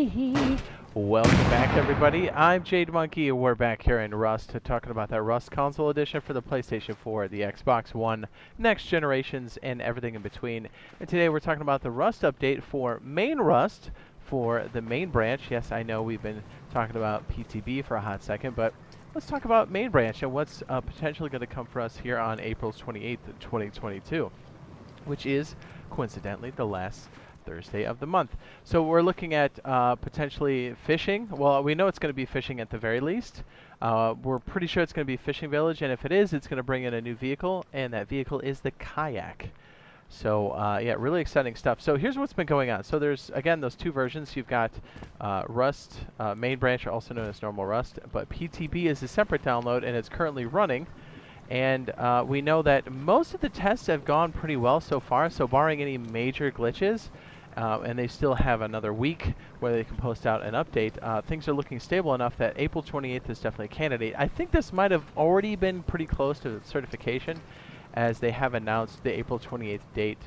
Welcome back, everybody. I'm Jade Monkey, and we're back here in Rust talking about that Rust Console Edition for the PlayStation 4, the Xbox One, next generations, and everything in between. And today we're talking about the Rust update for main Rust for the main branch. Yes, I know we've been talking about PTB for a hot second, but let's talk about main branch and what's potentially going to come for us here on April 28th, 2022, which is coincidentally the last Thursday of the month. So we're looking at potentially fishing. Well, we know it's going to be fishing at the very least. We're pretty sure it's going to be Fishing Village, and if it is, it's going to bring in a new vehicle, and that vehicle is the Kayak. So yeah, really exciting stuff. So here's what's been going on. So there's, again, those two versions. You've got Rust main branch, also known as normal Rust, but PTB is a separate download, and it's currently running. And we know that most of the tests have gone pretty well so far, so barring any major glitches, and they still have another week where they can post out an update, things are looking stable enough that April 28th is definitely a candidate. I think this might have already been pretty close to certification, as they have announced the April 28th date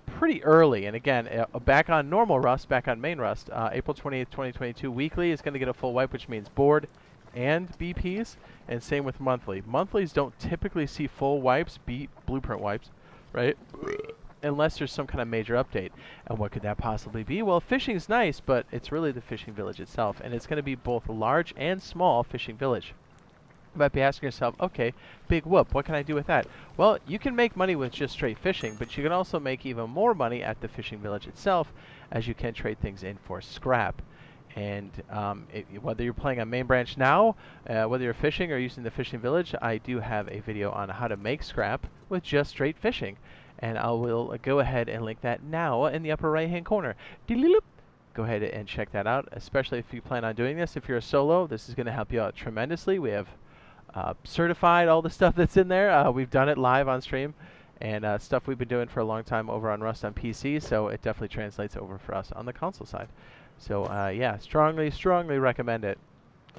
pretty early. And again, back on normal Rust, back on main Rust, April 28th, 2022 weekly is going to get a full wipe, which means board and BPs, and same with monthly. Monthlies don't typically see full wipes, blueprint wipes, right? Unless there's some kind of major update. And what could that possibly be? Well, fishing's nice, but it's really the fishing village itself, and it's going to be both large and small fishing village. You might be asking yourself, okay, big whoop, what can I do with that? Well, you can make money with just straight fishing, but you can also make even more money at the fishing village itself, as you can trade things in for scrap. And whether you're playing on main branch now, whether you're fishing or using the fishing village, I do have a video on how to make scrap with just straight fishing. And I will go ahead and link that now in the upper right hand corner. Go ahead and check that out, especially if you plan on doing this. If you're a solo, this is going to help you out tremendously. We have certified all the stuff that's in there. We've done it live on stream, and stuff we've been doing for a long time over on Rust on PC, so it definitely translates over for us on the console side. So yeah, strongly recommend it.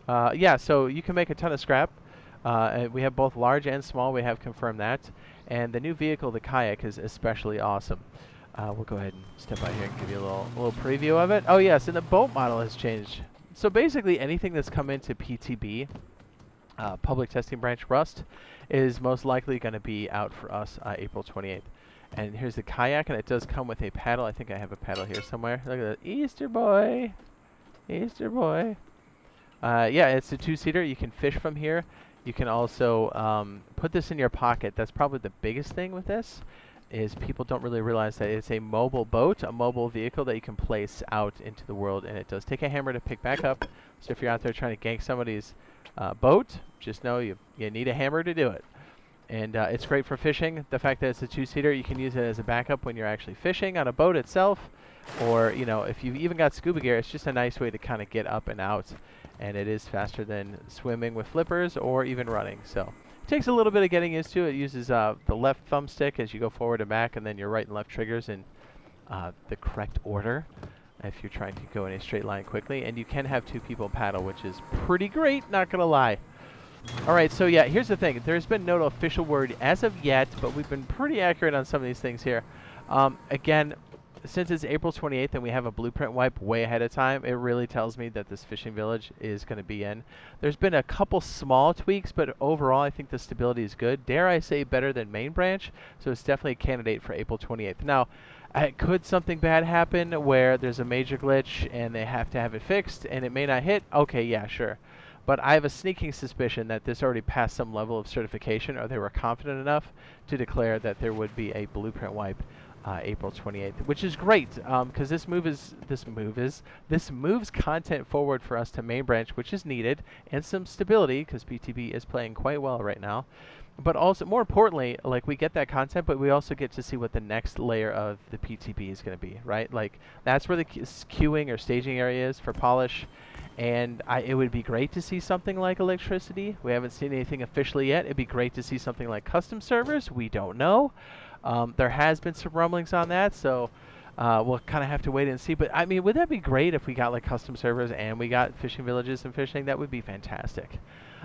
Yeah, so you can make a ton of scrap. And we have both large and small. We have confirmed that. And the new vehicle, the Kayak, is especially awesome. We'll go ahead and step out here and give you a little preview of it. Oh yes, and the boat model has changed. So basically anything that's come into PTB, public testing branch Rust, is most likely going to be out for us April 28th. And here's the Kayak, and it does come with a paddle. I think I have a paddle here somewhere. Look at that. Easter boy. Easter boy. Yeah, it's a two-seater. You can fish from here. You can also put this in your pocket. That's probably the biggest thing with this, is people don't really realize that it's a mobile boat, a mobile vehicle that you can place out into the world, and it does take a hammer to pick back up. So if you're out there trying to gank somebody's boat, just know you need a hammer to do it. And it's great for fishing. The fact that it's a two-seater, you can use it as a backup when you're actually fishing on a boat itself, or if you've even got scuba gear, it's just a nice way to kind of get up and out. And it is faster than swimming with flippers or even running. So it takes a little bit of getting used to. It uses the left thumbstick as you go forward and back, and then your right and left triggers in the correct order if you're trying to go in a straight line quickly. And you can have two people paddle, which is pretty great, not gonna lie. Alright, so yeah, here's the thing. There's been no official word as of yet, but we've been pretty accurate on some of these things here. Again, since it's April 28th and we have a blueprint wipe way ahead of time, it really tells me that this fishing village is going to be in. There's been a couple small tweaks, but overall I think the stability is good. Dare I say better than main branch, so it's definitely a candidate for April 28th. Now, could something bad happen where there's a major glitch and they have to have it fixed and it may not hit? Okay, yeah, sure. But I have a sneaking suspicion that this already passed some level of certification, or they were confident enough to declare that there would be a blueprint wipe April 28th, which is great, because this moves content forward for us to main branch, which is needed, and some stability, because PTB is playing quite well right now. But also, more importantly, like, we get that content, but we also get to see what the next layer of the PTB is going to be, right? Like, that's where the queuing or staging area is for polish. And it would be great to see something like electricity. We haven't seen anything officially yet. It'd be great to see something like custom servers. We don't know. There has been some rumblings on that, so We'll kind of have to wait and see. But I mean, would that be great if we got like custom servers and we got fishing villages and fishing? That would be fantastic.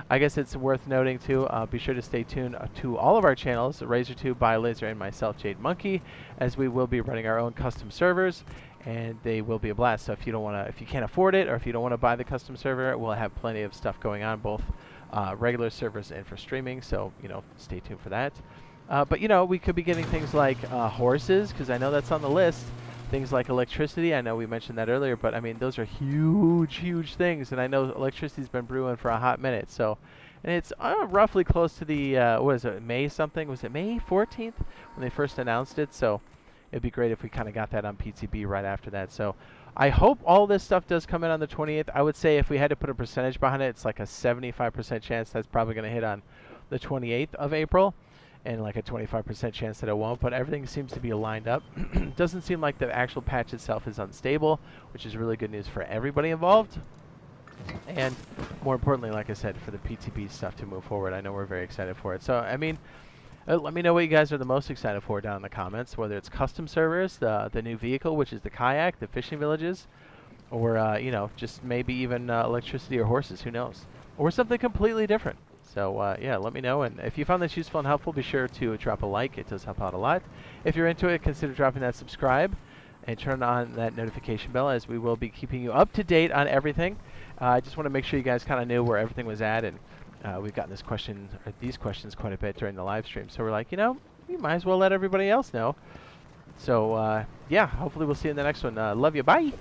I guess it's worth noting too, be sure to stay tuned to all of our channels, RazorTube, BioLaser, and myself, Jade Monkey, as we will be running our own custom servers, and they will be a blast. So if you don't want to, if you can't afford it, or if you don't want to buy the custom server, we'll have plenty of stuff going on, both regular servers and for streaming. So stay tuned for that. But we could be getting things like horses, because I know that's on the list. Things like electricity, I know we mentioned that earlier, but I mean, those are huge, huge things, and I know electricity's been brewing for a hot minute, so, and it's roughly close to the, what is it, May something? Was it May 14th when they first announced it? So it'd be great if we kind of got that on PTB right after that. So I hope all this stuff does come in on the 28th. I would say if we had to put a percentage behind it, it's like a 75% chance that's probably going to hit on the 28th of April. And like a 25% chance that it won't, but everything seems to be lined up. Doesn't seem like the actual patch itself is unstable, which is really good news for everybody involved. And more importantly, like I said, for the PTB stuff to move forward. I know we're very excited for it. So, I mean, let me know what you guys are the most excited for down in the comments, whether it's custom servers, the new vehicle, which is the Kayak, the fishing villages, or, just maybe even electricity or horses, who knows? Or something completely different. So, yeah, let me know. And if you found this useful and helpful, be sure to drop a like. It does help out a lot. If you're into it, consider dropping that subscribe and turn on that notification bell, as we will be keeping you up to date on everything. I just want to make sure you guys kind of knew where everything was at. And we've gotten this question, or these questions quite a bit during the live stream. So we're like, we might as well let everybody else know. So, yeah, hopefully we'll see you in the next one. Love you. Bye.